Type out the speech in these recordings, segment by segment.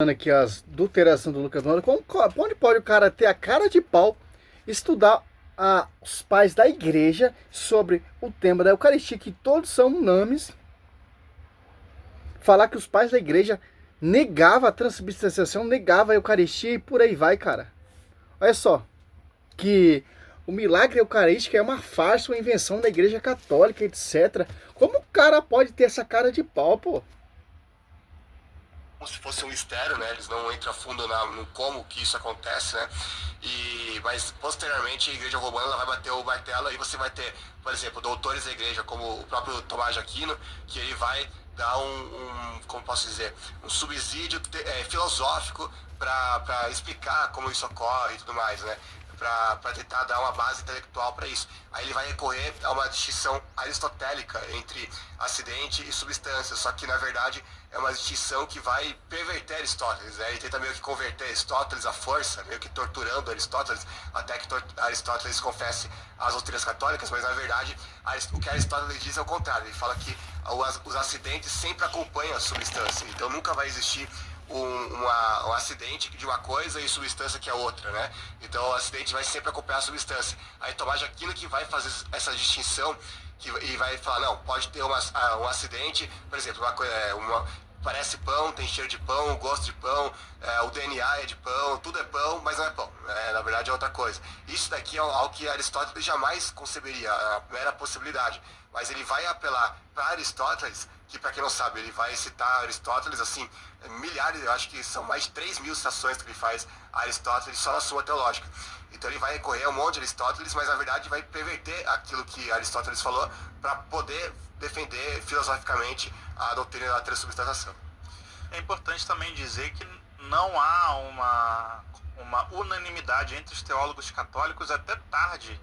Aqui as adulterações do Lucas Mano. Onde pode o cara ter a cara de pau estudar os pais da igreja sobre o tema da Eucaristia, que todos são unânimes, falar que os pais da igreja negavam a transubstanciação, negavam a Eucaristia e por aí vai, cara. Olha só, que o milagre eucarístico é uma farsa, uma invenção da igreja católica, etc. Como o cara pode ter essa cara de pau, pô? Como se fosse um mistério, né? Eles não entram a fundo no como que isso acontece, né? Mas posteriormente a Igreja Romana ela vai bater o martelo e você vai ter, por exemplo, doutores da Igreja, como o próprio Tomás de Aquino, que ele vai dar como posso dizer, um subsídio filosófico para explicar como isso ocorre e tudo mais, né? Para tentar dar uma base intelectual para isso. Aí ele vai recorrer a uma distinção aristotélica entre acidente e substância, só que na verdade é uma distinção que vai perverter Aristóteles, né? Ele tenta meio que converter Aristóteles à força, meio que torturando Aristóteles, até que Aristóteles confesse as doutrinas católicas, mas na verdade o que Aristóteles diz é o contrário. Ele fala que os acidentes sempre acompanham a substância, então nunca vai existir um acidente de uma coisa e substância que é outra, né? Então o acidente vai sempre acompanhar a substância. Aí Tomás de Aquino que vai fazer essa distinção e vai falar, não, pode ter um acidente, por exemplo, parece pão, tem cheiro de pão, gosto de pão, o DNA é de pão, tudo é pão, mas não é pão, na verdade é outra coisa. Isso daqui é algo que Aristóteles jamais conceberia, a mera possibilidade, mas ele vai apelar para Aristóteles, que para quem não sabe, ele vai citar Aristóteles, assim, milhares, eu acho que são mais de 3.000 citações que ele faz a Aristóteles só na Suma Teológica. Então ele vai recorrer a um monte de Aristóteles, mas na verdade vai perverter aquilo que Aristóteles falou para poder defender filosoficamente a doutrina da transubstanciação. É importante também dizer que não há uma unanimidade entre os teólogos católicos até tarde,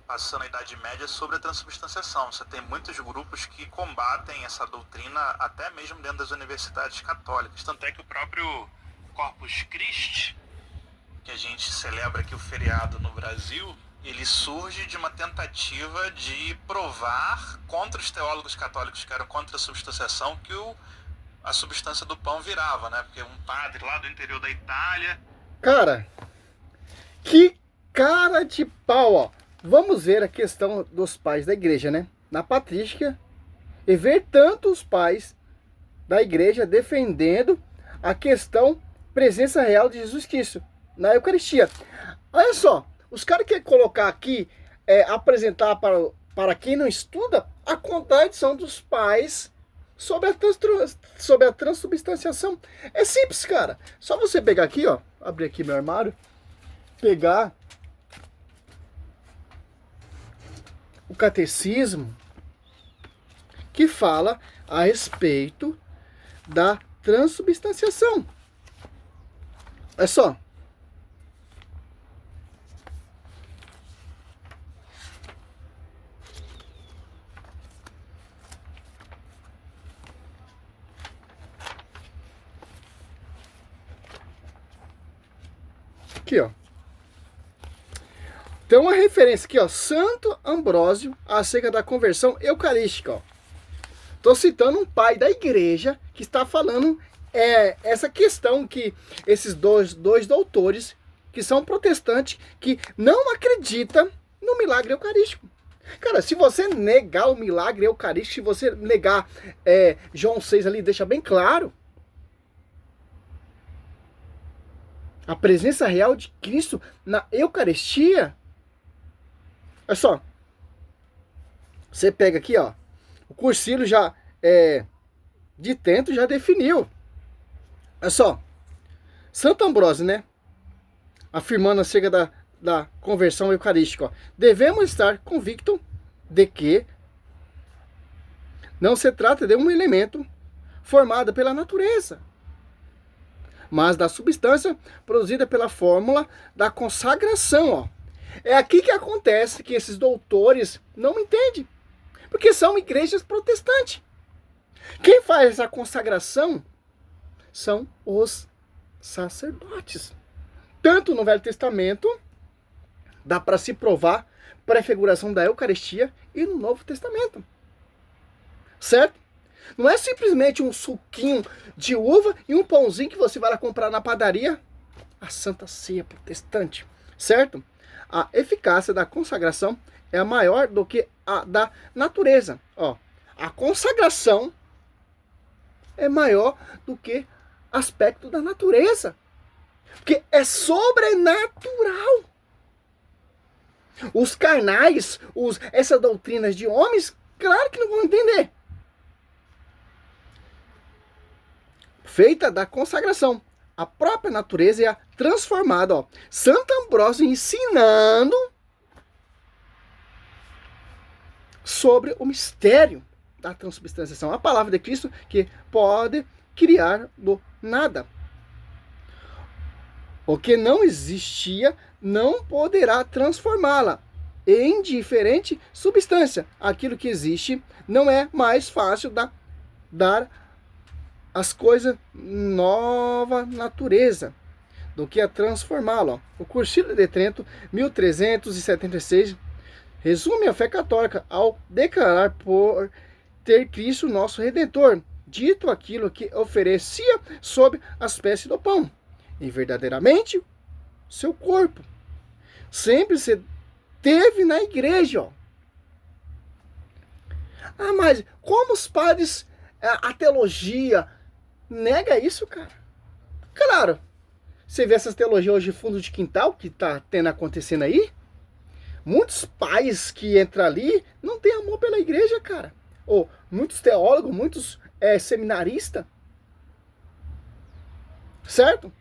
passando a Idade Média, sobre a transubstanciação. Você tem muitos grupos que combatem essa doutrina até mesmo dentro das universidades católicas. Tanto é que o próprio Corpus Christi, que a gente celebra aqui o feriado no Brasil, ele surge de uma tentativa de provar contra os teólogos católicos que eram contra a substanciação que a substância do pão virava, né? Porque um padre lá do interior da Itália... Cara, que cara de pau, ó. Vamos ver a questão dos pais da igreja, né? Na patrística, e ver tanto os pais da igreja defendendo a questão presença real de Jesus Cristo na Eucaristia. Olha só, os caras querem colocar aqui, apresentar para quem não estuda a contradição dos pais sobre a transubstanciação. É simples, cara. Só você pegar aqui, ó, abrir aqui meu armário, pegar o catecismo que fala a respeito da transubstanciação. É só. Aqui, ó. Tem uma referência aqui, ó. Santo Ambrósio, acerca da conversão eucarística, ó. Tô citando um pai da igreja que está falando essa questão que esses dois doutores, que são protestantes, que não acreditam no milagre eucarístico. Cara, se você negar o milagre eucarístico, se você negar João 6 ali, deixa bem claro, a presença real de Cristo na Eucaristia. Olha só. Você pega aqui, ó. O Cursilho já de Trento já definiu. Olha só. Santo Ambrósio, né? Afirmando acerca da conversão eucarística, ó. Devemos estar convictos de que não se trata de um elemento formado pela natureza, mas da substância produzida pela fórmula da consagração, ó. É aqui que acontece que esses doutores não entendem, porque são igrejas protestantes. Quem faz essa consagração são os sacerdotes. Tanto no Velho Testamento, dá para se provar prefiguração da Eucaristia, e no Novo Testamento. Certo? Não é simplesmente um suquinho de uva e um pãozinho que você vai lá comprar na padaria. A Santa Ceia protestante, certo? A eficácia da consagração é maior do que a da natureza. Ó, a consagração é maior do que aspecto da natureza. Porque é sobrenatural. Os carnais, essas doutrinas de homens, claro que não vão entender. Feita da consagração. A própria natureza é transformada. Ó. Santo Ambrósio ensinando sobre o mistério da transubstanciação. A palavra de Cristo que pode criar do nada. O que não existia não poderá transformá-la em diferente substância. Aquilo que existe não é mais fácil dar às coisas nova natureza do que a transformá-la. O Concílio de Trento, 1376, resume a fé católica ao declarar por ter Cristo nosso Redentor, dito aquilo que oferecia sob a espécie do pão, e verdadeiramente seu corpo. Sempre se teve na igreja. Ó. Ah, mas como os padres, a teologia nega isso, cara? Claro. Você vê essas teologias hoje de fundo de quintal que tá tendo acontecendo aí? Muitos pais que entram ali não têm amor pela igreja, cara. Ou muitos teólogos, muitos seminaristas. Certo?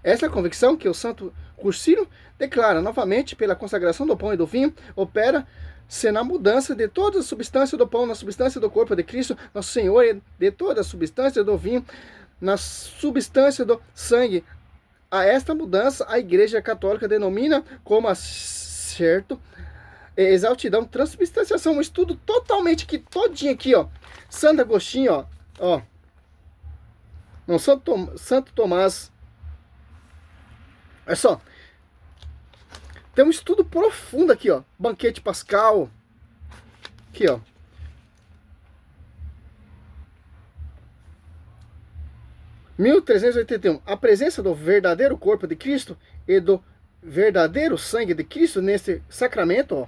Essa é a convicção que o Santo Concílio declara novamente pela consagração do pão e do vinho, opera-se na mudança de toda a substância do pão na substância do corpo de Cristo, nosso Senhor, e de toda a substância do vinho na substância do sangue. A esta mudança, a Igreja Católica denomina como acerto, exaltidão, transubstanciação. Um estudo totalmente aqui, todinho aqui, ó. Santo Agostinho, ó. Não, Santo Tomás. Olha só. Tem um estudo profundo aqui, ó. Banquete Pascal. Aqui, ó. (1381) A presença do verdadeiro corpo de Cristo e do verdadeiro sangue de Cristo nesse sacramento, ó,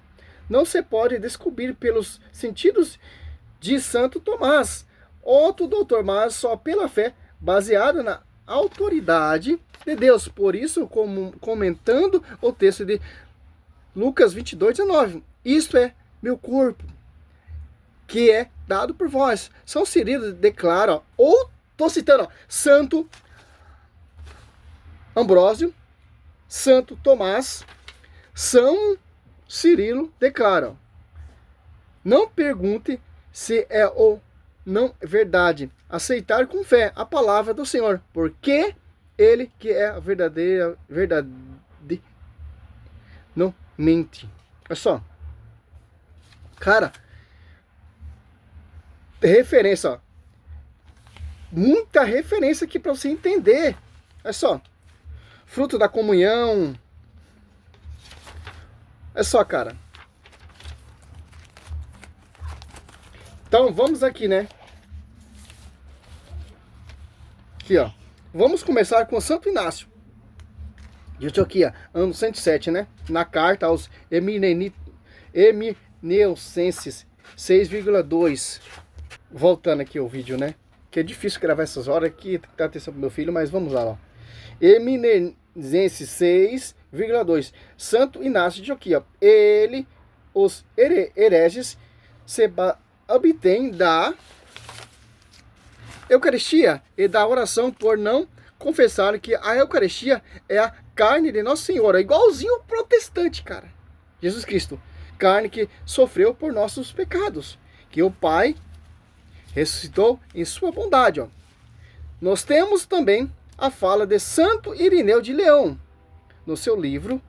não se pode descobrir pelos sentidos de Santo Tomás. Outro doutor, mas só pela fé, baseada na autoridade de Deus. Por isso, comentando o texto de Lucas 22:19, isto é meu corpo, que é dado por vós. São Cirilo declara, ou estou citando, ó, Santo Ambrósio, Santo Tomás, São Cirilo declara: não pergunte se é ou não verdade, aceitar com fé a palavra do Senhor, porque ele que é a verdadeira verdade não mente. Olha só, cara, referência, ó, muita referência aqui para você entender. Olha só, fruto da comunhão. É só, cara. Então, vamos aqui, né? Aqui, ó. Vamos começar com Santo Inácio de Antioquia, ano 107, né? Na carta aos Emineucenses 6,2. Voltando aqui o vídeo, né? Que é difícil gravar essas horas aqui, tem que dar atenção pro meu filho, mas vamos lá, ó. Emineucenses 6,2. Santo Inácio de Antioquia. Ele, os hereges, se obtém da Eucaristia e da oração por não confessar que a Eucaristia é a carne de Nosso Senhor. É igualzinho o protestante, cara. Jesus Cristo. Carne que sofreu por nossos pecados. Que o Pai ressuscitou em sua bondade. Ó. Nós temos também a fala de Santo Irineu de Leão, no seu livro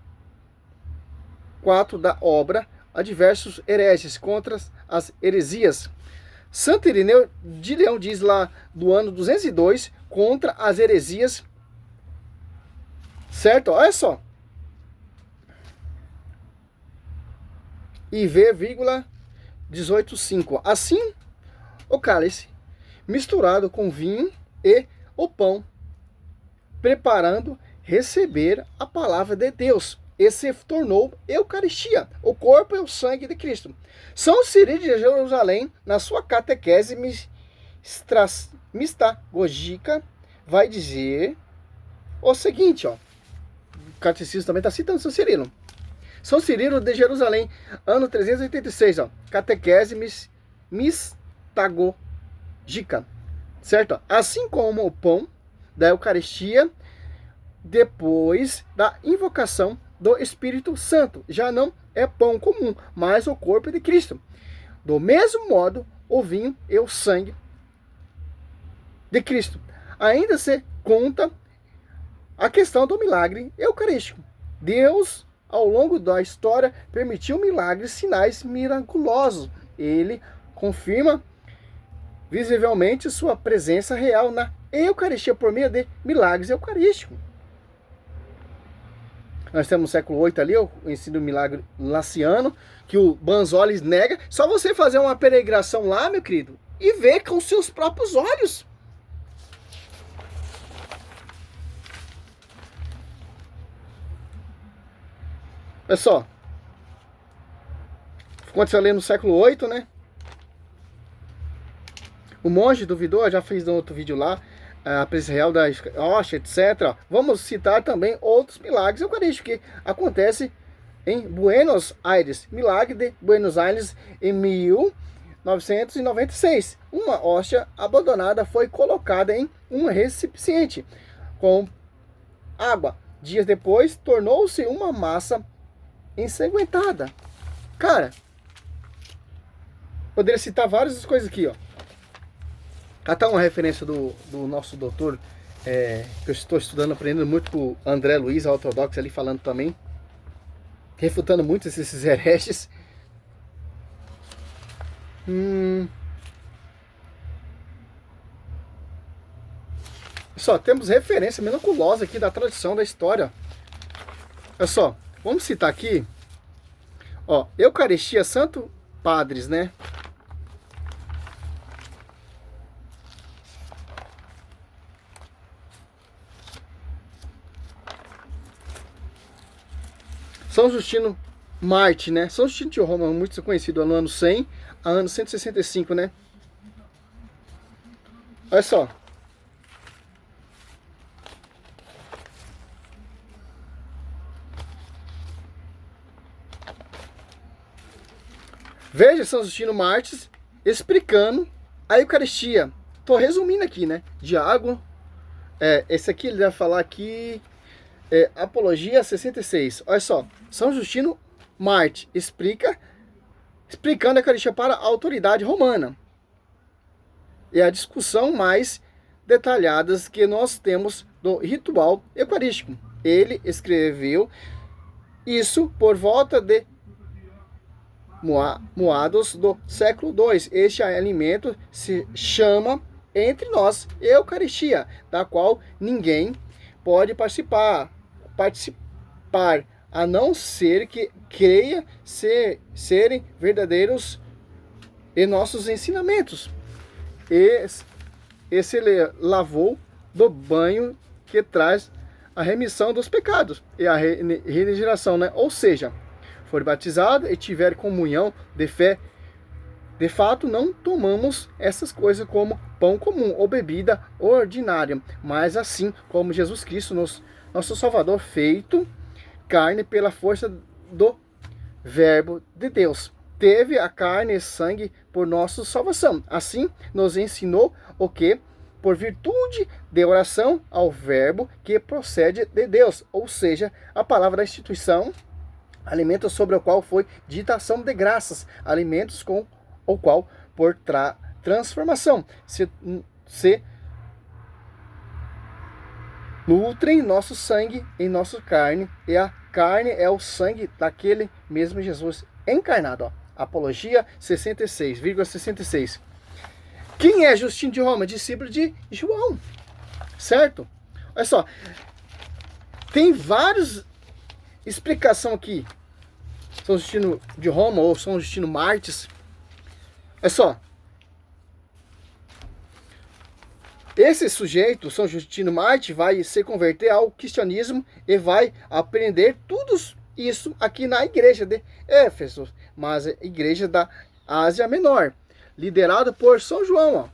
4 da obra Adversos hereges contra as heresias. Santo Irineu de Leão diz lá do ano 202 contra as heresias. Certo? Olha só. IV, 18,5. Assim, o cálice, misturado com vinho e o pão, preparando receber a palavra de Deus. E se tornou Eucaristia, o corpo e o sangue de Cristo. São Cirilo de Jerusalém, na sua catequese mistagógica, vai dizer o seguinte, ó. O catecismo também está citando São Cirilo. São Cirilo de Jerusalém, ano 386, ó. Catequese mistagógica, certo? Assim como o pão da Eucaristia, depois da invocação do Espírito Santo, já não é pão comum, mas o corpo de Cristo. Do mesmo modo, o vinho e o sangue de Cristo. Ainda se conta a questão do milagre eucarístico. Deus, ao longo da história, permitiu milagres, sinais miraculosos. Ele confirma visivelmente sua presença real na Eucaristia por meio de milagres eucarísticos. Nós temos no século VIII ali, o ensino do milagre laciano, que o Banzoles nega. Só você fazer uma peregrinação lá, meu querido, e ver com seus próprios olhos. Olha só. Aconteceu ali no século VIII, né? O monge duvidou, já fiz no outro vídeo lá, a presença real da hóstia, etc. Vamos citar também outros milagres eucarísticos que acontecem em Buenos Aires. Milagre de Buenos Aires em 1996. Uma hóstia abandonada foi colocada em um recipiente com água. Dias depois, tornou-se uma massa ensanguentada. Cara, poderia citar várias coisas aqui, ó. Até uma referência do nosso doutor, que eu estou estudando, aprendendo muito com o André Luiz, a ortodoxa, ali falando também, refutando muito esses hereges. Só temos referência miraculosa aqui da tradição da história. Olha só, vamos citar aqui, ó, Eucaristia, Santo Padres, né? São Justino Marte, né? São Justino de Roma, muito conhecido no ano 100 a ano 165, né? Olha só. Veja São Justino Marte explicando a Eucaristia. Tô resumindo aqui, né? Diágono. Esse aqui ele vai falar aqui. Apologia 66. Olha só, São Justino Marte explicando a Eucaristia para a autoridade romana. E a discussão mais detalhadas que nós temos do ritual eucarístico. Ele escreveu isso por volta de meados do século II. Este alimento se chama entre nós Eucaristia, da qual ninguém pode participar, a não ser que creia serem verdadeiros em nossos ensinamentos. Esse lavou do banho que traz a remissão dos pecados e a regeneração, né? Ou seja, for batizado e tiver comunhão de fé, de fato não tomamos essas coisas como pão comum ou bebida ordinária, mas assim como Jesus Cristo, nosso Salvador, feito carne pela força do Verbo de Deus. Teve a carne e sangue por nossa salvação. Assim nos ensinou o que? Por virtude de oração ao Verbo que procede de Deus, ou seja, a palavra da instituição, alimento sobre o qual foi dita ação de graças, alimentos com o qual por transformação se nutrem nosso sangue em nossa carne, e a carne é o sangue daquele mesmo Jesus encarnado. Ó. Apologia 66,66. Quem é Justino de Roma? Discípulo de João, certo? Olha só, tem várias explicações aqui. São Justino de Roma ou São Justino Martes. Olha só, Esse sujeito, São Justino Mártir, vai se converter ao cristianismo e vai aprender tudo isso aqui na igreja de Éfeso, mas a igreja da Ásia Menor, liderada por São João, ó,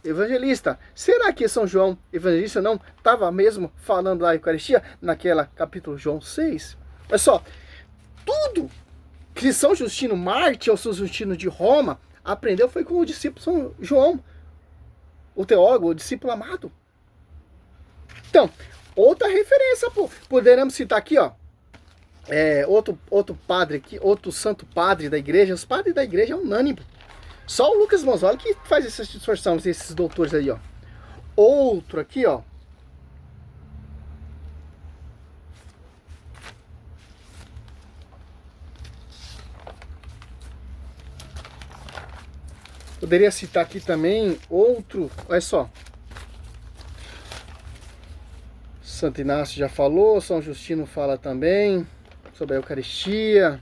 evangelista. Será que São João evangelista não estava mesmo falando da Eucaristia naquela capítulo João 6? Olha só, tudo que São Justino Mártir ou São Justino de Roma aprendeu foi com o discípulo São João, o teólogo, o discípulo amado. Então, outra referência, poderemos citar aqui, ó, outro padre aqui, outro santo padre da igreja. Os padres da igreja é unânime. Só o Lucas Manzola que faz essa distorção, esses doutores aí, ó. Outro aqui, ó. Poderia citar aqui também outro, olha só. Santo Inácio já falou, São Justino fala também sobre a Eucaristia.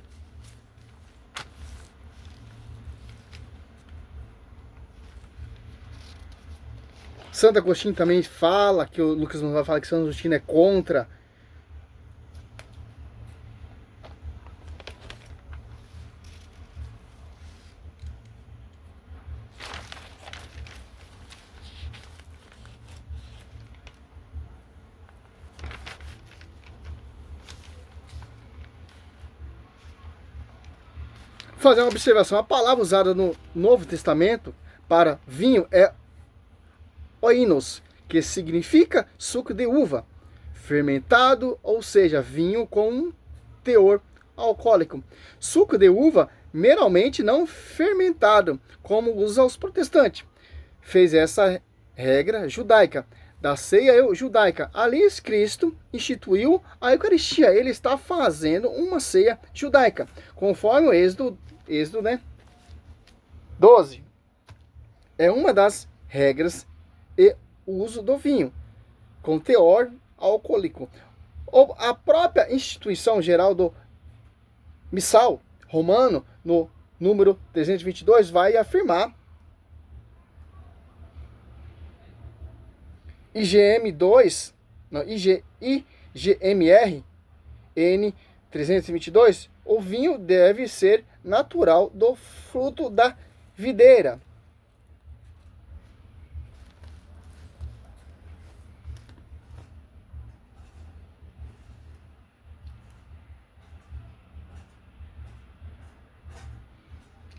Santo Agostinho também fala, que o Lucas não vai falar que São Justino é contra. Vou fazer uma observação. A palavra usada no Novo Testamento para vinho é oinos, que significa suco de uva, fermentado, ou seja, vinho com um teor alcoólico. Suco de uva meramente não fermentado, como usam os protestantes. Fez essa regra judaica, da ceia judaica. Ali Cristo instituiu a Eucaristia. Ele está fazendo uma ceia judaica, conforme o Êxodo, né? 12. É uma das regras e o uso do vinho com teor alcoólico. A própria instituição geral do missal romano, no número 322, vai afirmar IGMR N 322, o vinho deve ser natural do fruto da videira.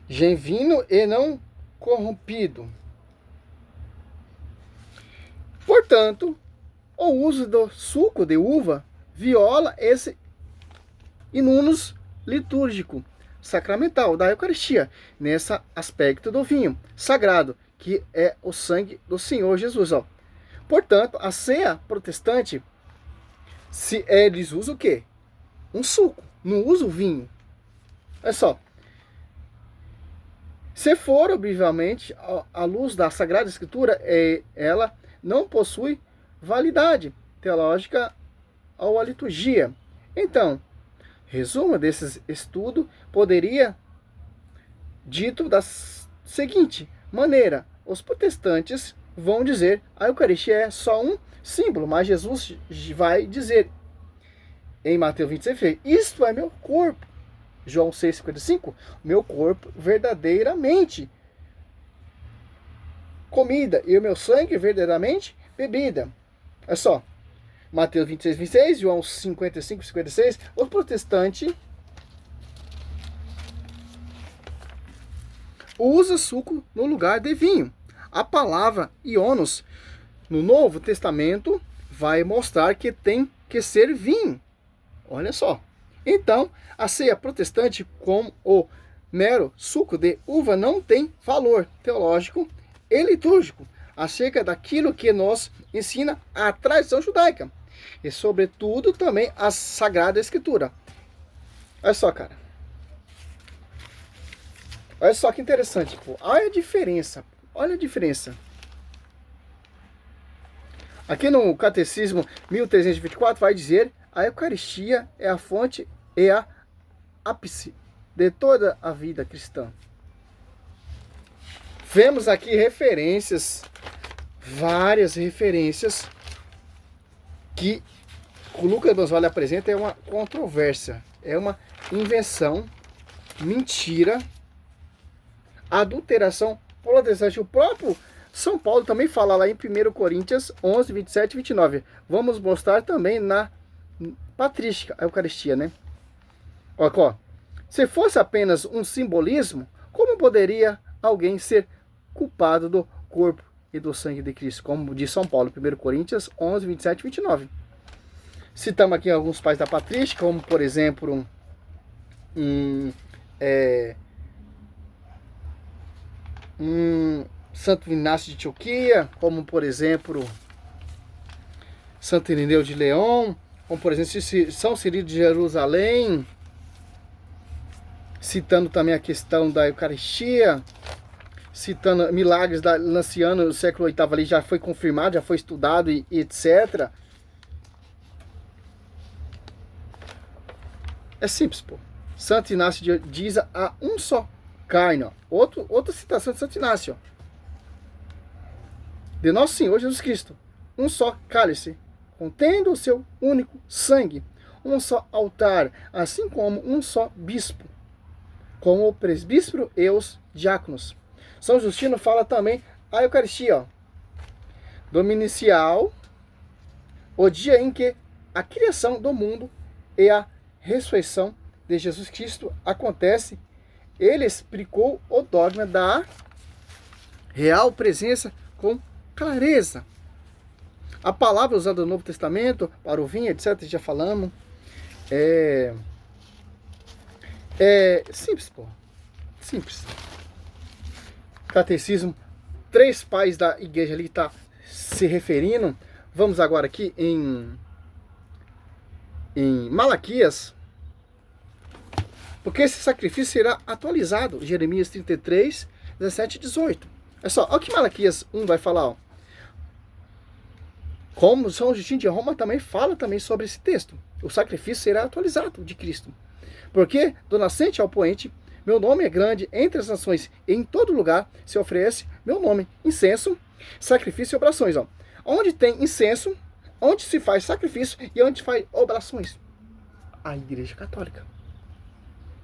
Genuíno e não corrompido. Portanto, o uso do suco de uva viola esse inunus litúrgico sacramental da Eucaristia, nesse aspecto do vinho sagrado, que é o sangue do Senhor Jesus. Ó. Portanto, a ceia protestante, se eles usam o quê? Um suco, não usam o vinho. Olha só. Se for, obviamente, a luz da Sagrada Escritura, ela não possui validade teológica ou a liturgia. Então, resumo desses estudos poderia dito da seguinte maneira: os protestantes vão dizer a Eucaristia é só um símbolo, mas Jesus vai dizer em Mateus 26, isto é meu corpo. João 6,55, meu corpo verdadeiramente comida e o meu sangue verdadeiramente bebida. É só, Mateus 26, João 55,56, o protestante usa suco no lugar de vinho. A palavra ionos no Novo Testamento vai mostrar que tem que ser vinho. Olha só. Então, a ceia protestante com o mero suco de uva não tem valor teológico e litúrgico acerca daquilo que nos ensina a tradição judaica e, sobretudo, também a Sagrada Escritura. Olha só, cara. Olha só que interessante, pô. Olha a diferença. Olha a diferença. Aqui no Catecismo 1324 vai dizer: a Eucaristia é a fonte e a ápice de toda a vida cristã. Vemos aqui referências várias referências que o Lucas Donzoli apresenta é uma controvérsia, é uma invenção, mentira, adulteração protestante. O próprio São Paulo também fala lá em 1 Coríntios 11, 27 e 29. Vamos mostrar também na patrística, a Eucaristia, né? Ó, se fosse apenas um simbolismo, como poderia alguém ser culpado do corpo e do sangue de Cristo? Como diz São Paulo, 1 Coríntios 11, 27 e 29. Citamos aqui alguns pais da patrística, como por exemplo, Santo Inácio de Antioquia, como por exemplo, Santo Irineu de Leão, como por exemplo, São Cirilo de Jerusalém, citando também a questão da Eucaristia, citando milagres da Lanciano do século VIII ali, já foi confirmado, já foi estudado e etc. É simples, pô. Santo Inácio diz a um só carne, ó. Outra citação de Santo Inácio, ó. De nosso Senhor Jesus Cristo, um só cálice, contendo o seu único sangue, um só altar, assim como um só bispo, como o presbítero e os diáconos. São Justino fala também a Eucaristia, ó. Dominicial, o dia em que a criação do mundo e a ressurreição de Jesus Cristo acontece. Ele explicou o dogma da real presença com clareza. A palavra usada no Novo Testamento para o vinho, etc., já falamos. É simples, pô. Simples. Catecismo, 3 pais da igreja ali está se referindo. Vamos agora aqui em Malaquias, porque esse sacrifício será atualizado. Jeremias 33, 17 e 18. É só, olha o que Malaquias 1 vai falar, ó. Como São Justino de Roma também fala também sobre esse texto. O sacrifício será atualizado de Cristo. Porque do nascente ao poente, meu nome é grande entre as nações, e em todo lugar se oferece meu nome, incenso, sacrifício e orações. Ó. Onde tem incenso, onde se faz sacrifício e onde se faz orações? A Igreja Católica.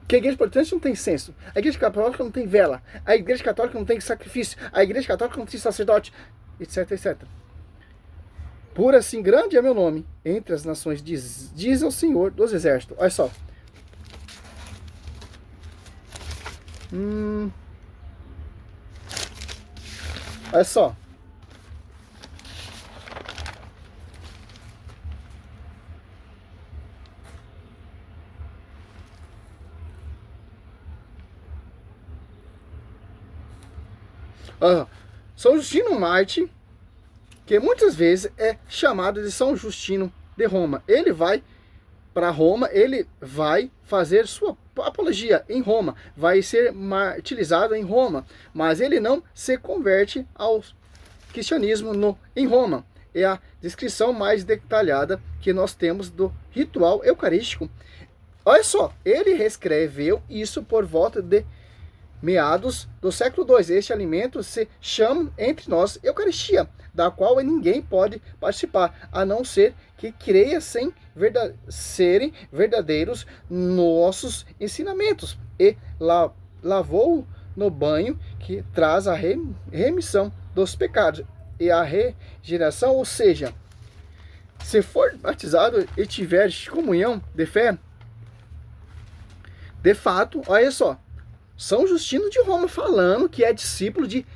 Que a Igreja Protestante não tem incenso, a Igreja Católica não tem vela, a Igreja Católica não tem sacrifício, a Igreja Católica não tem sacerdote, etc, etc. Por assim grande é meu nome entre as nações, diz o Senhor dos Exércitos. Olha só. Olha só. São Justino Marte, que muitas vezes é chamado de São Justino de Roma. Ele vai para Roma, ele vai fazer sua apologia em Roma, vai ser martirizado em Roma, mas ele não se converte ao cristianismo em Roma. É a descrição mais detalhada que nós temos do ritual eucarístico. Olha só, ele reescreveu isso por volta de meados do século II. Este alimento se chama entre nós Eucaristia, da qual ninguém pode participar, a não ser que creia sem serem verdadeiros nossos ensinamentos, e lavou no banho que traz a remissão dos pecados e a regeneração. Ou seja, se for batizado e tiver comunhão de fé, de fato, olha só, São Justino de Roma falando que é discípulo de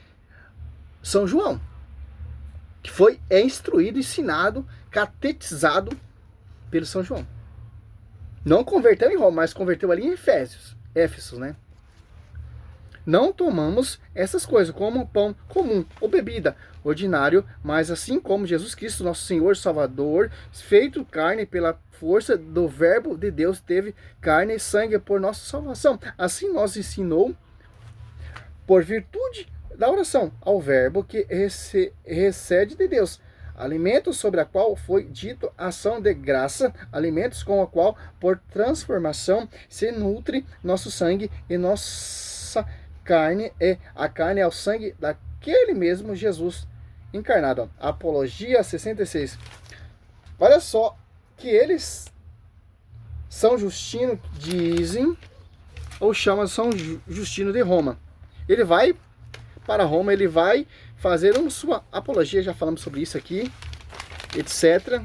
São João, que é instruído, ensinado, catequizado pelo São João. Não converteu em Roma, mas converteu ali em Éfeso, né? Não tomamos essas coisas como pão comum ou bebida ordinário, mas assim como Jesus Cristo, nosso Senhor Salvador, feito carne pela força do verbo de Deus, teve carne e sangue por nossa salvação. Assim nos ensinou, por virtude da oração, ao verbo que recebe de Deus, alimento sobre a qual foi dito ação de graça, alimentos com a qual, por transformação, se nutre nosso sangue e nossa carne, e a carne é o sangue daquele mesmo Jesus encarnado. Ó. Apologia 66. Olha só que eles, São Justino, dizem, ou chama São Justino de Roma. Ele vai para Roma, ele vai fazer uma sua apologia, já falamos sobre isso aqui, etc.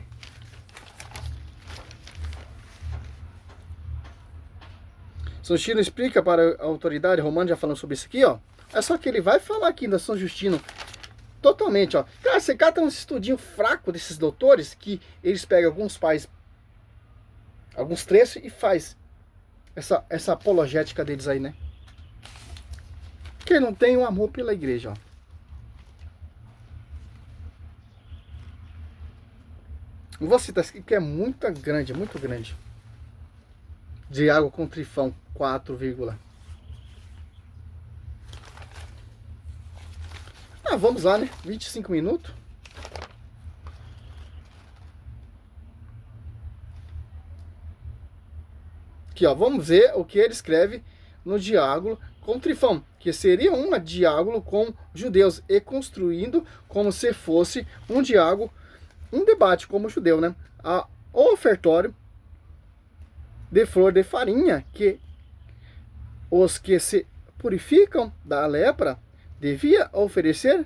São Justino explica para a autoridade romana, já falando sobre isso aqui, ó. É só que ele vai falar aqui da São Justino totalmente, ó. Cara, você cata um estudinho fraco desses doutores, que eles pegam alguns trechos e faz essa apologética deles aí, né? Que não tem um amor pela igreja, ó. Não vou citar isso aqui, que é muito grande, muito grande. Diálogo com Trifão, 4, vamos lá, né? 25 minutos. Aqui, ó, vamos ver o que ele escreve no diálogo com Trifão, que seria um diálogo com judeus e construindo como se fosse um diálogo, um debate como judeu, né? O ofertório de flor de farinha que os que se purificam da lepra devia oferecer.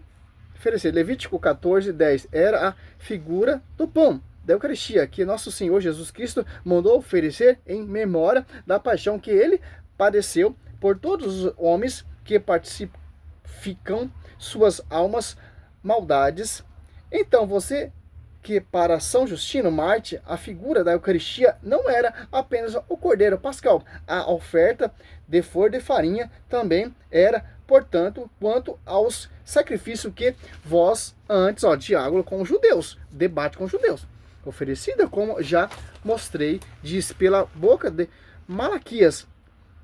Levítico 14, 10 era a figura do pão da Eucaristia que nosso Senhor Jesus Cristo mandou oferecer em memória da paixão que ele padeceu por todos os homens que participam suas almas maldades. Então você que para São Justino Marte a figura da Eucaristia não era apenas o Cordeiro Pascal, a oferta de flor de farinha também era, portanto, quanto aos sacrifícios que vós antes, ó, diálogo com os judeus, debate com os judeus, oferecida como já mostrei, diz pela boca de Malaquias: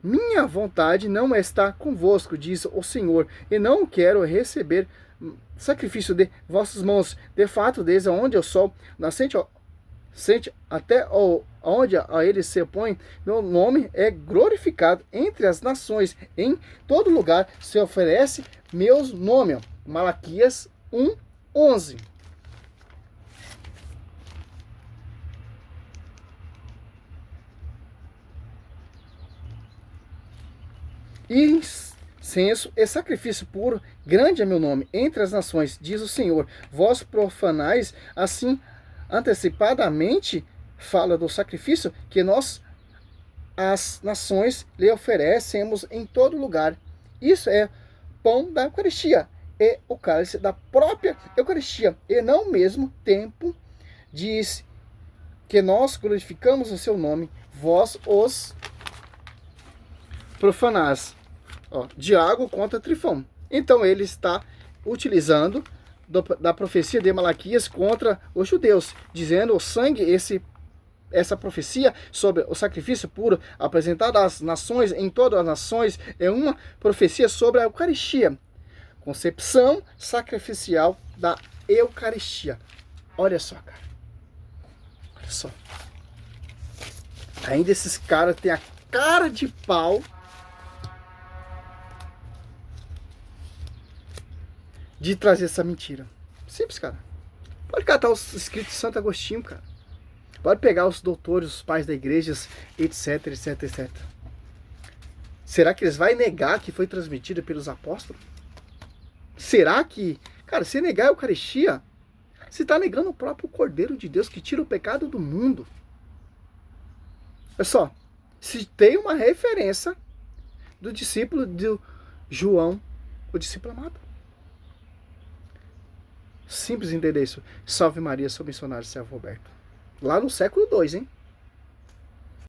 minha vontade não está convosco, diz o Senhor, e não quero receber sacrifício de vossas mãos. De fato, desde onde o sol nascente até onde a ele se põe, meu nome é glorificado entre as nações. Em todo lugar se oferece meu nome. Malaquias 1, 11. Incenso e sacrifício puro, grande é meu nome entre as nações, diz o Senhor. Vós profanais, assim antecipadamente, fala do sacrifício que nós, as nações, lhe oferecemos em todo lugar. Isso é pão da Eucaristia e o cálice da própria Eucaristia. E não ao mesmo tempo diz que nós glorificamos o seu nome, vós os profanais. Diálogo contra Trifão. Então ele está utilizando da profecia de Malaquias contra os judeus, dizendo o sangue, essa profecia sobre o sacrifício puro apresentado às nações, em todas as nações, é uma profecia sobre a Eucaristia, concepção sacrificial da Eucaristia. Olha só, cara. Olha só. Ainda esses caras têm a cara de pau de trazer essa mentira. Simples, cara. Pode catar os escritos de Santo Agostinho, cara. Pode pegar os doutores, os pais da igreja, etc, etc, etc. Será que eles vão negar que foi transmitido pelos apóstolos? Será que... Cara, se negar a Eucaristia, você está negando o próprio Cordeiro de Deus que tira o pecado do mundo. Olha só. Se tem uma referência do discípulo de João, o discípulo amado. Simples entender isso. Salve Maria, sou missionário servo Roberto. Lá no século II, hein?